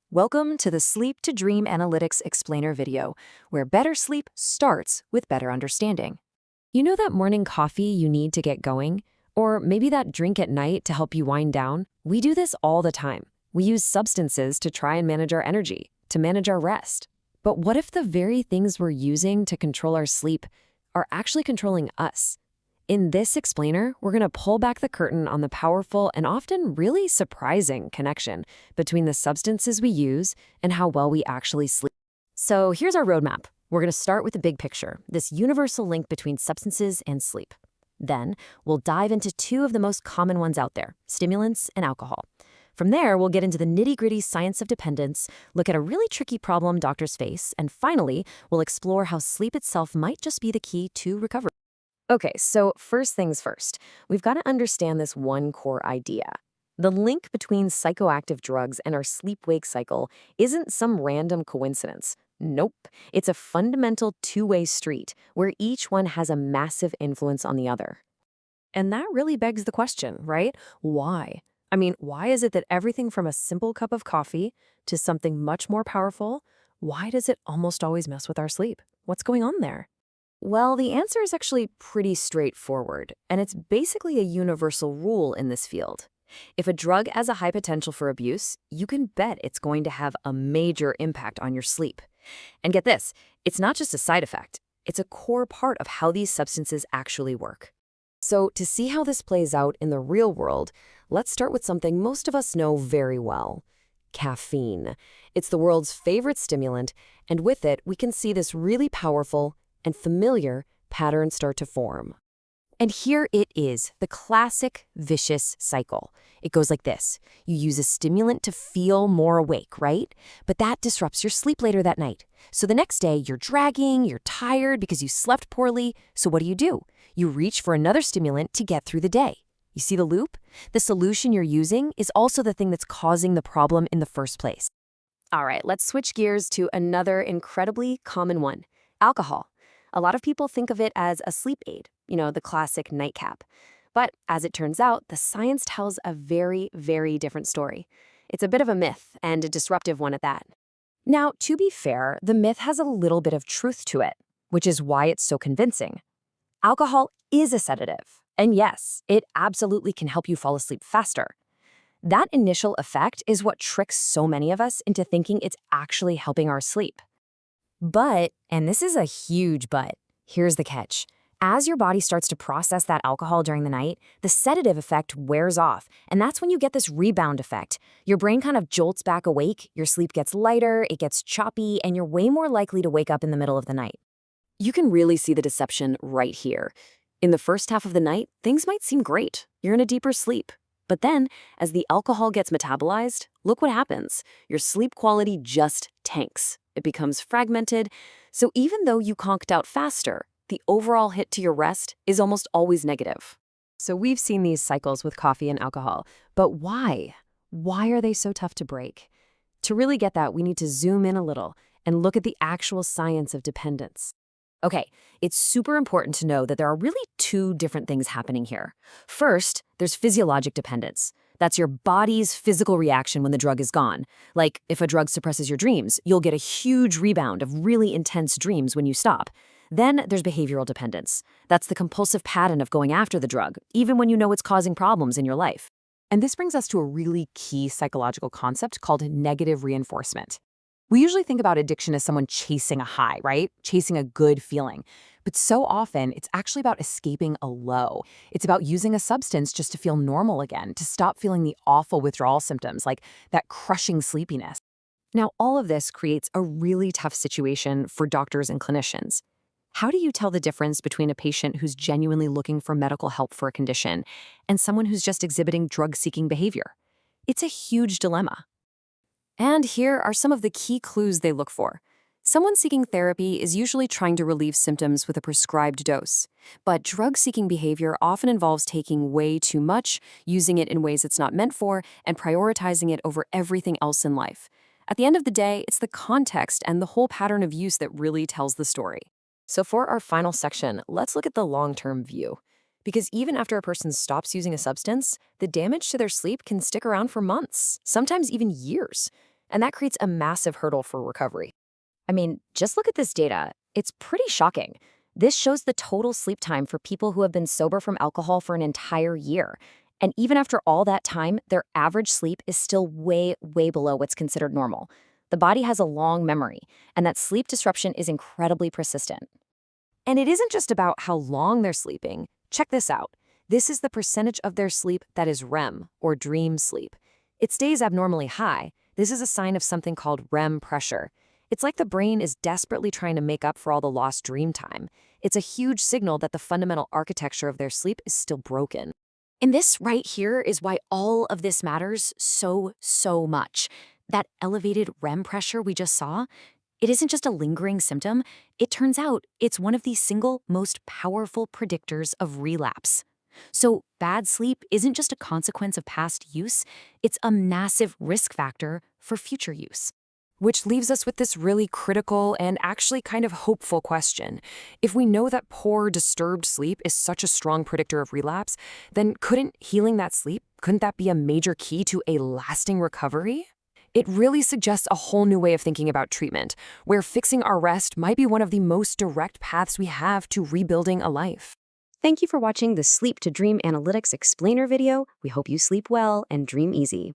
Welcome to the Sleep to Dream Analytics Explainer video, where better sleep starts with better understanding. You know that morning coffee you need to get going? Or maybe that drink at night to help you wind down? We do this all the time. We use substances to try and manage our energy, to manage our rest. But what if the very things we're using to control our sleep are actually controlling us? In this explainer, we're going to pull back the curtain on the powerful and often really surprising connection between the substances we use and how well we actually sleep. So here's our roadmap. We're going to start with the big picture, this universal link between substances and sleep. Then we'll dive into two of the most common ones out there, stimulants and alcohol. From there, we'll get into the nitty-gritty science of dependence, look at a really tricky problem doctors face, and finally, we'll explore how sleep itself might just be the key to recovery. Okay, so first things first, we've got to understand this one core idea. The link between psychoactive drugs and our sleep-wake cycle isn't some random coincidence. Nope, it's a fundamental two-way street where each one has a massive influence on the other. And that really begs the question, right? Why? Why is it that everything from a simple cup of coffee to something much more powerful, why does it almost always mess with our sleep? What's going on there? Well, the answer is actually pretty straightforward, and it's basically a universal rule in this field. If a drug has a high potential for abuse, you can bet it's going to have a major impact on your sleep. And get this, it's not just a side effect. It's a core part of how these substances actually work. So to see how this plays out in the real world, let's start with something most of us know very well. Caffeine. It's the world's favorite stimulant, and with it, we can see this really powerful and familiar pattern start to form. And here it is, the classic vicious cycle. It goes like this. You use a stimulant to feel more awake, right? But that disrupts your sleep later that night. So the next day, you're dragging, you're tired because you slept poorly. So what do? You reach for another stimulant to get through the day. You see the loop? The solution you're using is also the thing that's causing the problem in the first place. All right, let's switch gears to another incredibly common one, alcohol. A lot of people think of it as a sleep aid, the classic nightcap. But as it turns out, the science tells a very, very different story. It's a bit of a myth, and a disruptive one at that. Now, to be fair, the myth has a little bit of truth to it, which is why it's so convincing. Alcohol is a sedative, and yes, it absolutely can help you fall asleep faster. That initial effect is what tricks so many of us into thinking it's actually helping our sleep. But, and this is a huge but, here's the catch. As your body starts to process that alcohol during the night, the sedative effect wears off, and that's when you get this rebound effect. Your brain kind of jolts back awake, your sleep gets lighter, it gets choppy, and you're way more likely to wake up in the middle of the night. You can really see the deception right here. In the first half of the night, things might seem great. You're in a deeper sleep. But then, as the alcohol gets metabolized, look what happens. Your sleep quality just tanks. It becomes fragmented, so even though you conked out faster, the overall hit to your rest is almost always negative. So we've seen these cycles with coffee and alcohol, but why? Why are they so tough to break? To really get that, we need to zoom in a little and look at the actual science of dependence. Okay, it's super important to know that there are really two different things happening here. First, there's physiologic dependence. That's your body's physical reaction when the drug is gone. Like, if a drug suppresses your dreams, you'll get a huge rebound of really intense dreams when you stop. Then there's behavioral dependence. That's the compulsive pattern of going after the drug, even when you know it's causing problems in your life. And this brings us to a really key psychological concept called negative reinforcement. We usually think about addiction as someone chasing a high, right? Chasing a good feeling. But so often, it's actually about escaping a low. It's about using a substance just to feel normal again, to stop feeling the awful withdrawal symptoms, like that crushing sleepiness. Now, all of this creates a really tough situation for doctors and clinicians. How do you tell the difference between a patient who's genuinely looking for medical help for a condition and someone who's just exhibiting drug-seeking behavior? It's a huge dilemma. And here are some of the key clues they look for. Someone seeking therapy is usually trying to relieve symptoms with a prescribed dose. But drug-seeking behavior often involves taking way too much, using it in ways it's not meant for, and prioritizing it over everything else in life. At the end of the day, it's the context and the whole pattern of use that really tells the story. So for our final section, let's look at the long-term view. Because even after a person stops using a substance, the damage to their sleep can stick around for months, sometimes even years. and that creates a massive hurdle for recovery. I mean, just look at this data. It's pretty shocking. This shows the total sleep time for people who have been sober from alcohol for an entire year. And even after all that time, their average sleep is still way, way below what's considered normal. The body has a long memory, and that sleep disruption is incredibly persistent. And it isn't just about how long they're sleeping. Check this out. This is the percentage of their sleep that is REM, or dream sleep. It stays abnormally high. This is a sign of something called REM pressure. It's like the brain is desperately trying to make up for all the lost dream time. It's a huge signal that the fundamental architecture of their sleep is still broken. And this right here is why all of this matters so, so much. That elevated REM pressure we just saw, it isn't just a lingering symptom. It turns out it's one of the single most powerful predictors of relapse. So bad sleep isn't just a consequence of past use, it's a massive risk factor for future use. Which leaves us with this really critical and actually kind of hopeful question. If we know that poor, disturbed sleep is such a strong predictor of relapse, then couldn't that be a major key to a lasting recovery? It really suggests a whole new way of thinking about treatment, where fixing our rest might be one of the most direct paths we have to rebuilding a life. Thank you for watching the Sleep to Dream Analytics Explainer video. We hope you sleep well and dream easy.